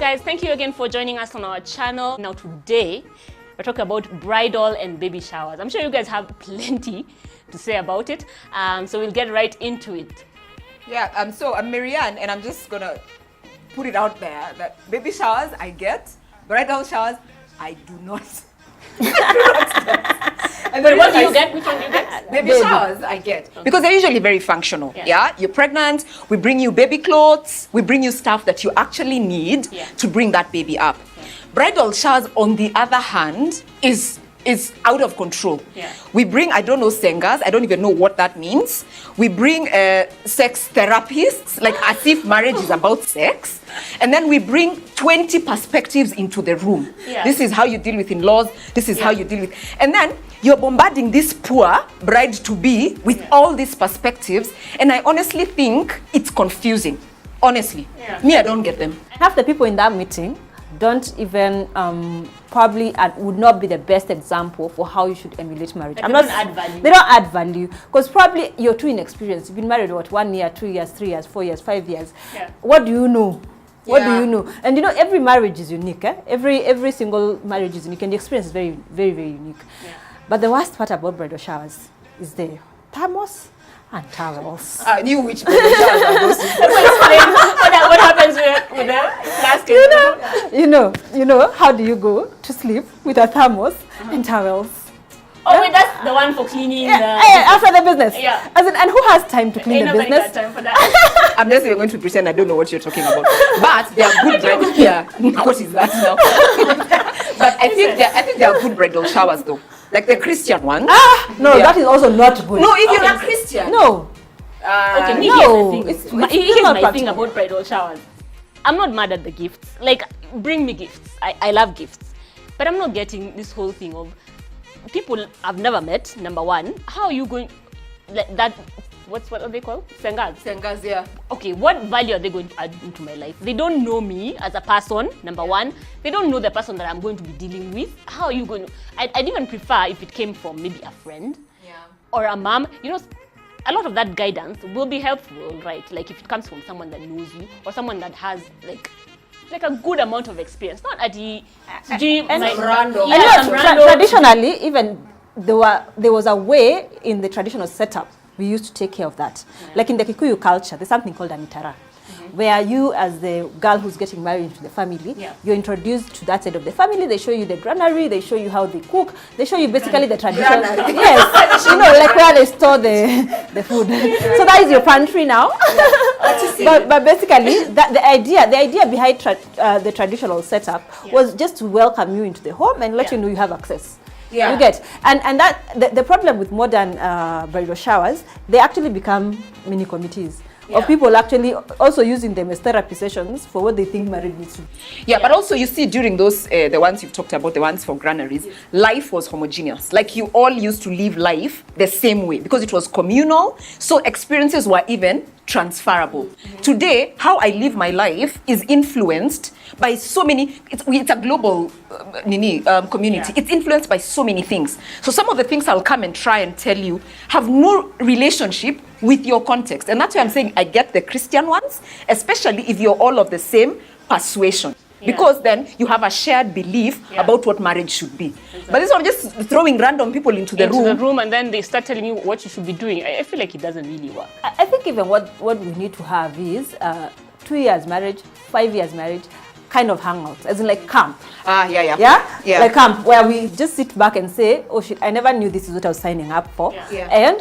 guys, thank you again for joining us on our channel. Now today, we're talking about bridal and baby showers. I'm sure you guys have plenty to say about it, so we'll get right into it. Yeah, so I'm Marianne, and I'm just gonna put it out there that baby showers I get, bridal showers I do not. And but what do you get? Which one do you get? Baby showers I get. Because they're usually very functional. Yeah? You're pregnant, we bring you baby clothes, we bring you stuff that you actually need to bring that baby up. Bridal showers, on the other hand, is out of control. We bring, I don't know, sengas, I don't even know what that means. We bring sex therapists, like as if marriage is about sex. And then we bring 20 perspectives into the room. This is how you deal with in-laws, this is how you deal with... And then you're bombarding this poor bride-to-be with all these perspectives. And I honestly think it's confusing. Honestly. Me, I don't get them. Half the people in that meeting don't even probably would not be the best example for how you should emulate marriage. Like they don't add value. They don't add value because probably you're too inexperienced. You've been married what, 1 year, 2 years, 3 years, 4 years, 5 years. What do you know? What do you know? And you know, every marriage is unique. Every single marriage is unique, and the experience is very, very, very unique. But the worst part about bridal showers is the thermos and towels. I knew which bridal showers are those. What happens with the plastic? You know, how do you go to sleep with a thermos and towels? Oh, wait, that's the one for cleaning the... after the business. As in, and who has time to clean the business? Nobody has time for that. I'm just even going to pretend I don't know what you're talking about. But they are good bridal... What is that now? But I think they are good bridal showers though. Like the Christian ones. No, that is also not good. No, if you're not Christian. No. Okay, me, no. Here's my thing about bridal showers. I'm not mad at the gifts. Like, bring me gifts. I love gifts. But I'm not getting this whole thing of people I've never met, number one. How are you going... Like that... What are they called? Sengas? Sengas, yeah. Okay, what value are they going to add into my life? They don't know me as a person, number one. They don't know the person that I'm going to be dealing with. How are you going to... I'd even prefer if it came from maybe a friend or a mom. You know, a lot of that guidance will be helpful, right? Like if it comes from someone that knows you or someone that has like a good amount of experience. Not at the... random. Traditionally, even there was a way in the traditional setup we used to take care of that. Like in the Kikuyu culture, there's something called anitara, where you, as the girl who's getting married into the family, you're introduced to that side of the family. They show you the granary, they show you how they cook, they show you basically the traditional... Yes, you know, like where they store the food. So that is your pantry now. But basically, the idea behind the traditional setup was just to welcome you into the home and let you know you have access. You get, and that the problem with modern bridal showers, they actually become mini committees of people actually also using them as therapy sessions for what they think marriage needs to be. But also you see during those the ones you've talked about, the ones for granaries, life was homogeneous. Like you all used to live life the same way because it was communal, so experiences were even transferable. Today, how I live my life is influenced by so many... It's a global community. It's influenced by so many things. So some of the things I'll come and try and tell you have no relationship with your context. And that's why I'm saying I get the Christian ones, especially if you're all of the same persuasion. Because then you have a shared belief about what marriage should be. But this one just throwing random people into the room and then they start telling you what you should be doing. I feel like it doesn't really work. I think even what we need to have is 2 years marriage, 5 years marriage, kind of hangouts, as in like camp. Like camp, where we just sit back and say, oh shit, I never knew this is what I was signing up for. And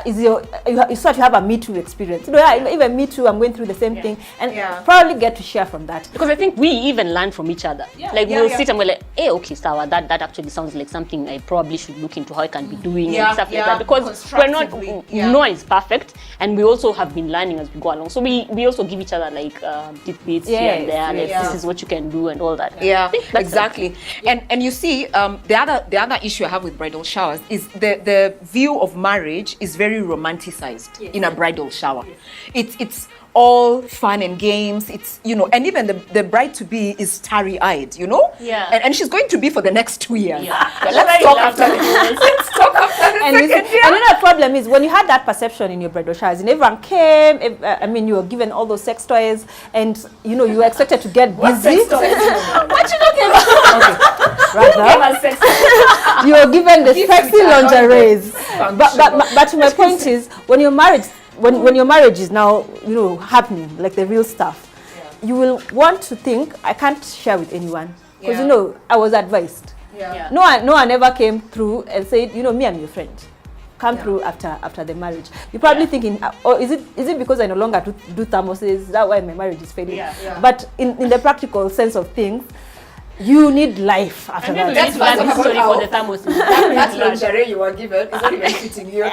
you start to have a Me Too experience. You know, even me too, I'm going through the same thing, and probably get to share from that. Because I think we even learn from each other. Like we'll sit and we're like, hey, okay, Sawa, that actually sounds like something I probably should look into how I can be doing and stuff like that. Because we're not, no one is perfect, and we also have been learning as we go along. So we also give each other like tidbits here and there. Like, this is what you can do and all that. Exactly. And you see, the other issue I have with bridal showers is the view of marriage is very romanticized in a bridal shower. It's all fun and games. It's, you know, and even the bride-to-be is starry-eyed, you know? Yeah. And she's going to be for the next 2 years. Yeah. But let's talk after let's talk after the And second year. and the problem is when you had that perception in your bridal showers, and everyone came, I mean, you were given all those sex toys, and you know, you were expected to get busy. What you talking about? Rather, you were given the sexy lingeries. But to my point is, when you're married, when your marriage is now, you know, happening, like the real stuff, you will want to think, I can't share with anyone, because you know, I was advised. No one ever came through and said, you know, me, I'm your friend. Come through after the marriage. You're probably thinking, oh, is it because I no longer do thermoses? Is that why my marriage is failing? But in the practical sense of things, you need life after that. That's the story for the thermoses. That lingerie you were given is not even fitting you.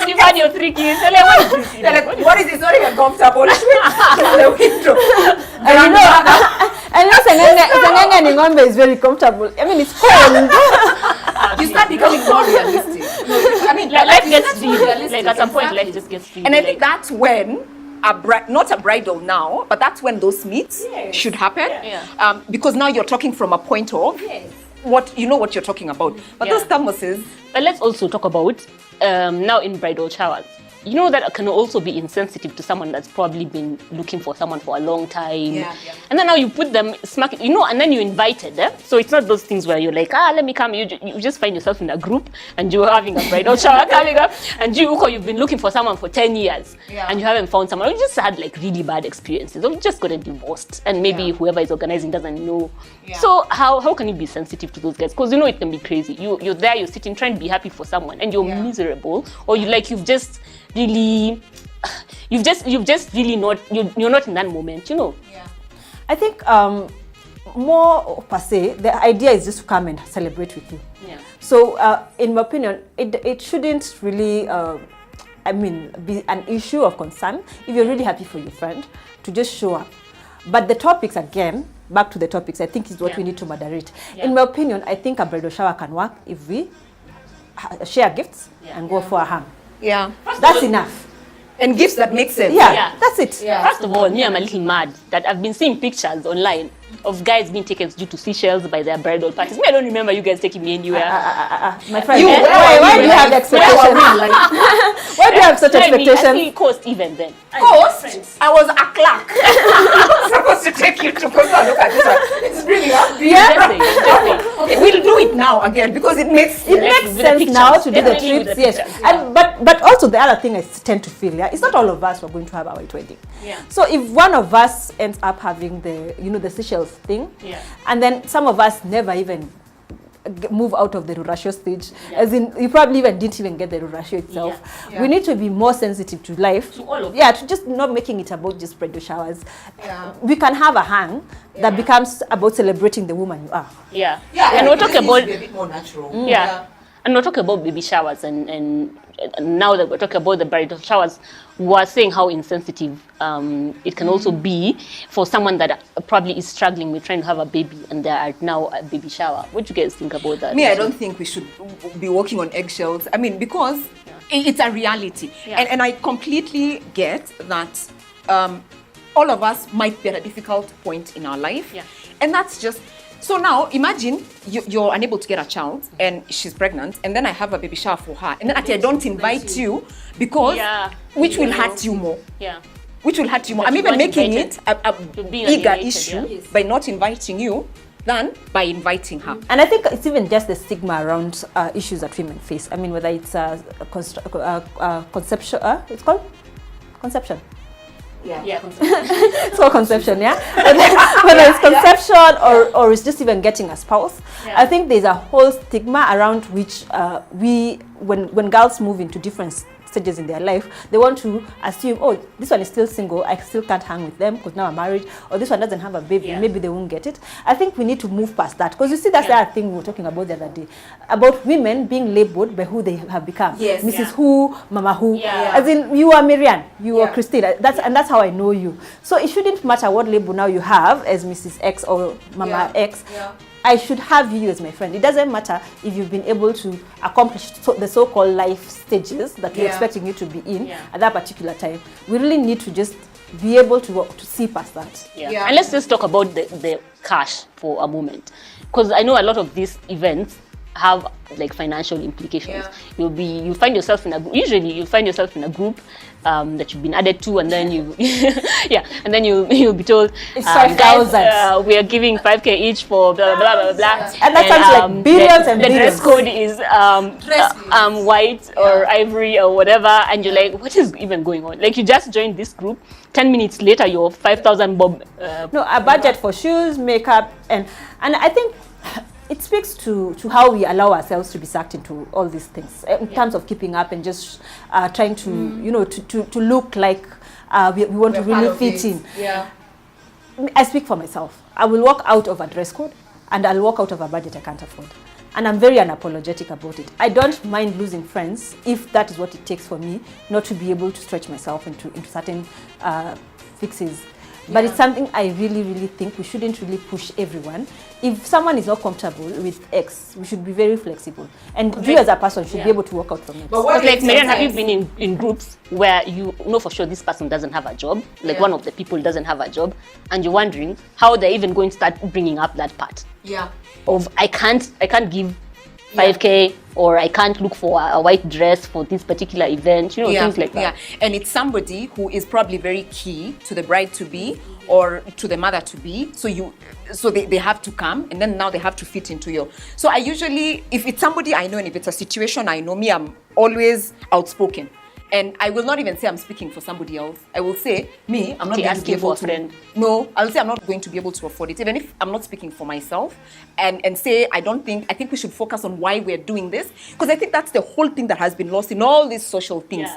You've had your 3 kids. They're like, what is this? They're like, what is this? Not even comfortable. The window. And you know, and Sanganga Ningombe is very comfortable. I mean, it's cold. You start becoming more realistic. I mean, life gets deep. Like at some point, life just gets deep. And I think that's when not a bridal now, but that's when those meets should happen. Because now you're talking from a point of what you know what you're talking about. But those thermoses. But let's also talk about now in bridal showers. You know that can also be insensitive to someone that's probably been looking for someone for a long time. And then now you put them smack, you know, and then you invited them. So it's not those things where you're like, let me come. You just find yourself in a group and you're having a bridal shower coming up, and you've been looking for someone for 10 years and you haven't found someone. You just had like really bad experiences, or you just got divorced, and maybe whoever is organizing doesn't know. So how can you be sensitive to those guys? Because you know it can be crazy. You're there, you're sitting trying to be happy for someone, and you're miserable, or you've just really not you're not in that moment, you know. I think more per se, the idea is just to come and celebrate with you. So in my opinion, it shouldn't really be an issue of concern if you're really happy for your friend to just show up. But the topics, again, back to the topics, I think is what we need to moderate. In my opinion, I think a bridal shower can work if we share gifts and go for a hang. That's enough. And gifts that make sense. That's it. First of all, me, I'm a little mad that I've been seeing pictures online of guys being taken due to Seychelles by their bridal parties. Me, I don't remember you guys taking me anywhere. My friend, why do you have expectations? Why do you have such expectations? I think cost even then. Cost? I was a clerk. I was supposed to take you to go look at this one. It's really up. Okay, we'll do it now again because it makes sense now to do the trips. Yes, and but also the other thing I tend to feel, it's not all of us who are going to have our wedding. So if one of us ends up having the Seychelles thing, and then some of us never even move out of the rurasho stage, as in you probably didn't even get the rurasho itself. We need to be more sensitive to life, to just not making it about just bridal showers. We can have a hang that becomes about celebrating the woman you are. And we'll talk about a bit more natural. And we're talking about baby showers, and now that we're talking about the bridal showers, we're saying how insensitive it can also be for someone that probably is struggling with trying to have a baby, and they are now a baby shower. What do you guys think about that? Me, I don't think we should be walking on eggshells. I mean, because it's a reality. And I completely get that all of us might be at a difficult point in our life. And that's just... So now, imagine you're unable to get a child and she's pregnant, and then I have a baby shower for her, and then I don't invite you because which will hurt you more. Which will hurt you more. I'm even making it a bigger issue by not inviting you than by inviting her. And I think it's even just the stigma around issues that women face. I mean, whether it's conception, it's called conception. It's called conception, whether it's conception or it's just even getting a spouse. I think there's a whole stigma around which when girls move into different stages in their life, they want to assume, oh, this one is still single, I still can't hang with them because now I'm married, or this one doesn't have a baby, maybe they won't get it. I think we need to move past that, because you see, that's the other thing we were talking about the other day, about women being labeled by who they have become. Mrs. Who, Mama Who. As in, you are Marianne, you are Christine, that's how I know you. So it shouldn't matter what label now you have as Mrs. X or Mama X. I should have you as my friend. It doesn't matter if you've been able to accomplish the so-called life stages that we're expecting you to be in at that particular time. We really need to just be able to see past that. And let's just talk about the cash for a moment, because I know a lot of these events have like financial implications. You'll find yourself in a group that you've been added to, and then you and then you'll be told, guys, we are giving 5K each for blah blah blah blah, and that sounds like billions and billions. The dress code is white or ivory or whatever, and you're like, what is even going on? Like, you just joined this group, 10 minutes later you're 5,000 bob. A budget for shoes, makeup, and I think it speaks to how we allow ourselves to be sucked into all these things in terms of keeping up and just trying to, to look like we want to really fit in. I speak for myself. I will walk out of a dress code and I'll walk out of a budget I can't afford. And I'm very unapologetic about it. I don't mind losing friends if that is what it takes for me not to be able to stretch myself into certain fixes. But it's something I really, really think we shouldn't really push everyone. If someone is not comfortable with X, we should be very flexible. And you as a person should be able to work out from it. But like, Marianne, have you been in groups where you know for sure this person doesn't have a job, like one of the people doesn't have a job, and you're wondering how they're even going to start bringing up that part? Of I can't give 5K, or I can't look for a white dress for this particular event, things like that. And it's somebody who is probably very key to the bride-to-be or to the mother-to-be. So they have to come, and then now they have to fit into you. So I usually, if it's somebody I know and if it's a situation I know, I'm always outspoken. And I will not even say I'm speaking for somebody else. I will say, I'm not going to be able to. No, I'll say I'm not going to be able to afford it, even if I'm not speaking for myself. And say, I think we should focus on why we're doing this. Because I think that's the whole thing that has been lost in all these social things.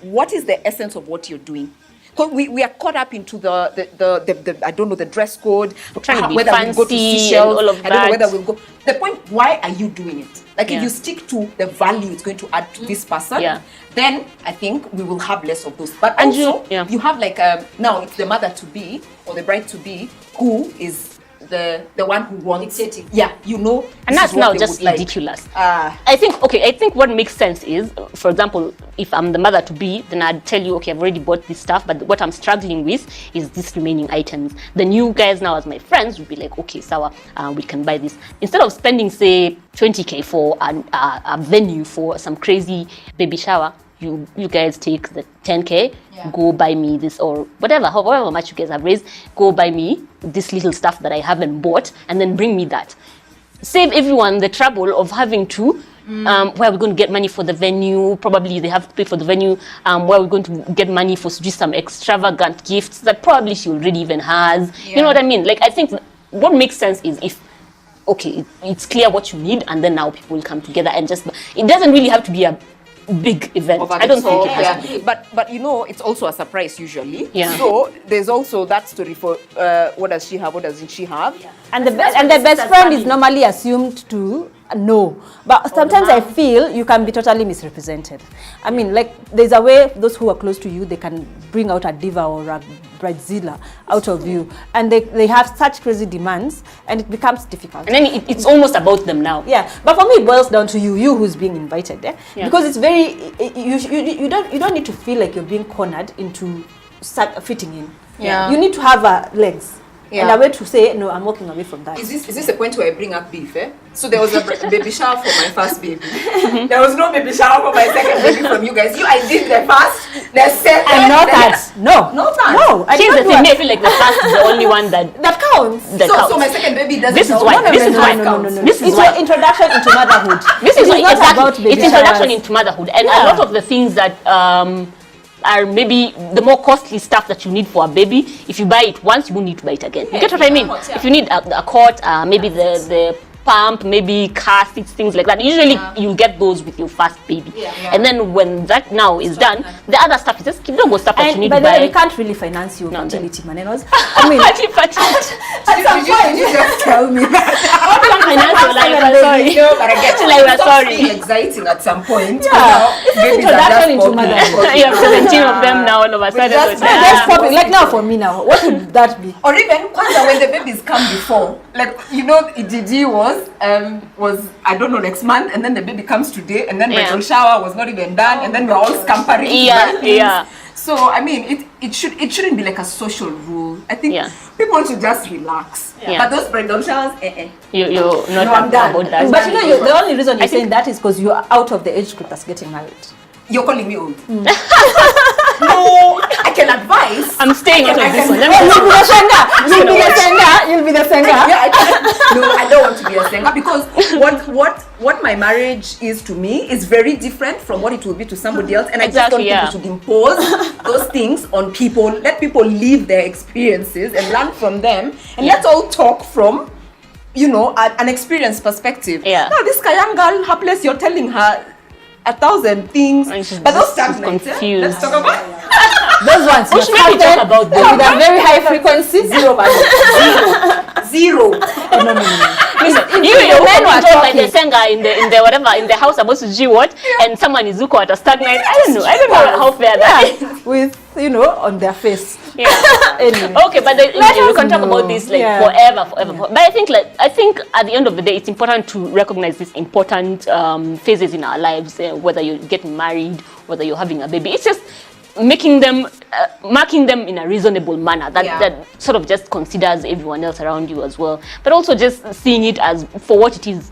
What is the essence of what you're doing? Because we are caught up into the I don't know, the dress code, trying to be whether fancy, we go to Seychelles, all of that. I don't know whether we'll go. The point, why are you doing it? Like, if you stick to the value it's going to add to this person, then I think we will have less of those. But also, you have like, now it's the mother-to-be or the bride-to-be who is the one who wants it. And that's now just ridiculous. I think what makes sense is, for example, if I'm the mother to be, then I'd tell you, okay, I've already bought this stuff, but what I'm struggling with is these remaining items. Then you guys now as my friends would be like, okay, Sawa, we can buy this. Instead of spending, say, 20K for a venue for some crazy baby shower, you guys take the 10K, go buy me this, or however much you guys have raised, go buy me this little stuff that I haven't bought, and then bring me that. Save everyone the trouble of having to, where we're going to get money for the venue, probably they have to pay for the venue, where we're going to get money for just some extravagant gifts that probably she already even has. You know what I mean? Like, I think what makes sense is if, okay, it's clear what you need, and then now people will come together and just, it doesn't really have to be a big event. I don't think it has to be. But it's also a surprise usually. So there's also that story for what does she have, what doesn't she have? And the best friend is normally assumed to know. But sometimes I feel you can be totally misrepresented. I mean, like, there's a way those who are close to you, they can bring out a diva or a bridezilla out of you. And they have such crazy demands, and it becomes difficult. And then it's almost about them now. But for me, it boils down to you who's being invited. Because it's very, you don't need to feel like you're being cornered into fitting in. You need to have legs. And a way to say, no, I'm walking away from that. Is this a point where I bring up beef? So there was a baby shower for my first baby. There was no baby shower for my second baby from you guys. I did the first, the second. And not that. No. Here's the thing. I feel like the first is the only one that counts. So my second baby doesn't. This is why. This is your introduction into motherhood. This is why, exactly. It's introduction into motherhood, and a lot of the things that are maybe the more costly stuff that you need for a baby. If you buy it once, you won't need to buy it again. You get what I mean? If you need a cot, maybe the pump, maybe car seats, things like that. Usually you get those with your first baby. And then when that now is done, the other stuff is just don't go stuff that you need to buy. We can't really finance your fertility manenos. I mean, at some point, you just tell me that. How do you finance your life? I'm sorry. But I get you. Like, we're sorry. It's exciting at some point. It's introduction into motherhood. You have 17 of them now all of a sudden. That's popping. Like now for me now, what would that be? Or even when the babies come before, like EDD was I don't know, next month, and then the baby comes today, and then bridal shower was not even done, and then we're all scampering. So I mean, it shouldn't be like a social rule. I think people should just relax. But those bridal showers, you're not about that. But the only reason you're saying that is because you are out of the age group that's getting married. You're calling me old. No, I can advise. I'm staying out of this one. You'll be the singer. No, I don't want to be a singer, because what my marriage is to me is very different from what it will be to somebody else, and I just don't think we should impose those things on people. Let people live their experiences and learn from them, and let's all talk from an experienced perspective. Now this young girl, her place, you're telling her 1,000 things, but those stagnant. Let's talk about those ones. We should maybe talk about them with a very high frequency. Zero. Listen, you men were told by the singer in the house supposed to do what, and someone is Zuko at a stagnant. I don't know how fair that is. With on their face. Anyway. Okay, but we can talk about this forever. But I think at the end of the day, it's important to recognize these important phases in our lives. Whether you're getting married, whether you're having a baby, it's just marking them in a reasonable manner that sort of just considers everyone else around you as well, but also just seeing it as for what it is.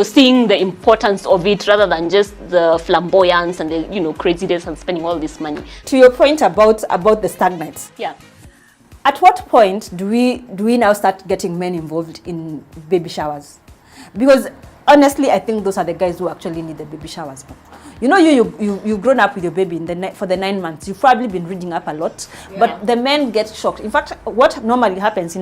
Seeing the importance of it rather than just the flamboyance and the craziness and spending all this money. To your point about the stagnates. At what point do we now start getting men involved in baby showers? Because honestly, I think those are the guys who actually need the baby showers. You've grown up with your baby for the 9 months. You've probably been reading up a lot, but the men get shocked. In fact, what normally happens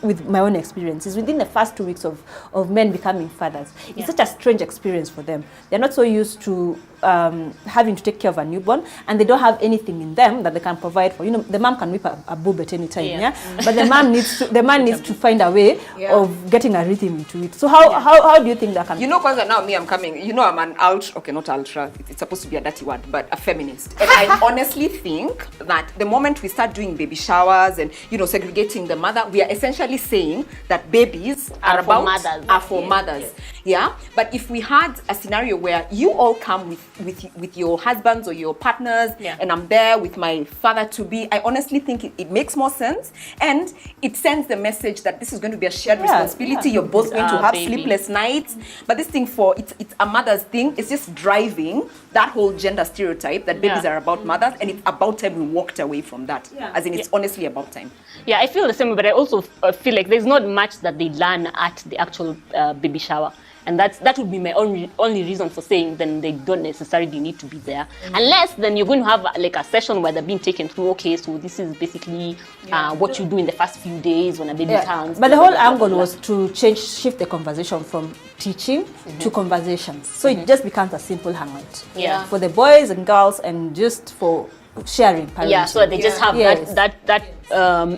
with my own experience is within the first 2 weeks of men becoming fathers, it's such a strange experience for them. They're not so used to having to take care of a newborn, and they don't have anything in them that they can provide for. The mom can whip a boob at any time, but the man needs to find a way of getting a rhythm into it. So how do you think that can? Kwanza now me, I'm coming. I'm an not ultra. It's supposed to be a dirty word, but a feminist. And I honestly think that the moment we start doing baby showers and segregating the mother, we are essentially saying that babies are for mothers. But if we had a scenario where you all come with your husbands or your partners, and I'm there with my father-to-be, I honestly think it makes more sense, and it sends the message that this is going to be a shared responsibility. You're both going to have sleepless nights, but this thing it's a mother's thing. It's just driving that whole gender stereotype that babies are about mothers, and it's about time we walked away from that. As in, it's honestly about time. I feel the same way, but I also feel like there's not much that they learn at the actual baby shower. And that would be my only reason for saying then they don't necessarily need to be there. Unless then you're going to have like a session where they're being taken through, okay, so this is basically what you do in the first few days when a baby comes. But the whole angle was to shift the conversation from teaching to conversations. So it just becomes a simple hangout for the boys and girls, and just for sharing parenting. So they just have that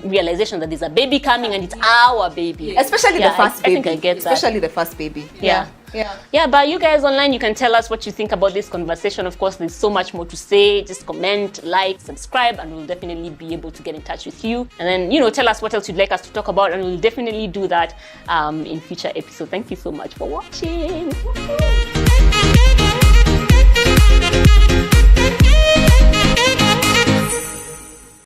realization that there's a baby coming and it's our baby. Especially the first baby. I think I get that. Especially the first baby. But you guys online, you can tell us what you think about this conversation. Of course, there's so much more to say. Just comment, like, subscribe, and we'll definitely be able to get in touch with you. And then, tell us what else you'd like us to talk about, and we'll definitely do that in future episodes. Thank you so much for watching.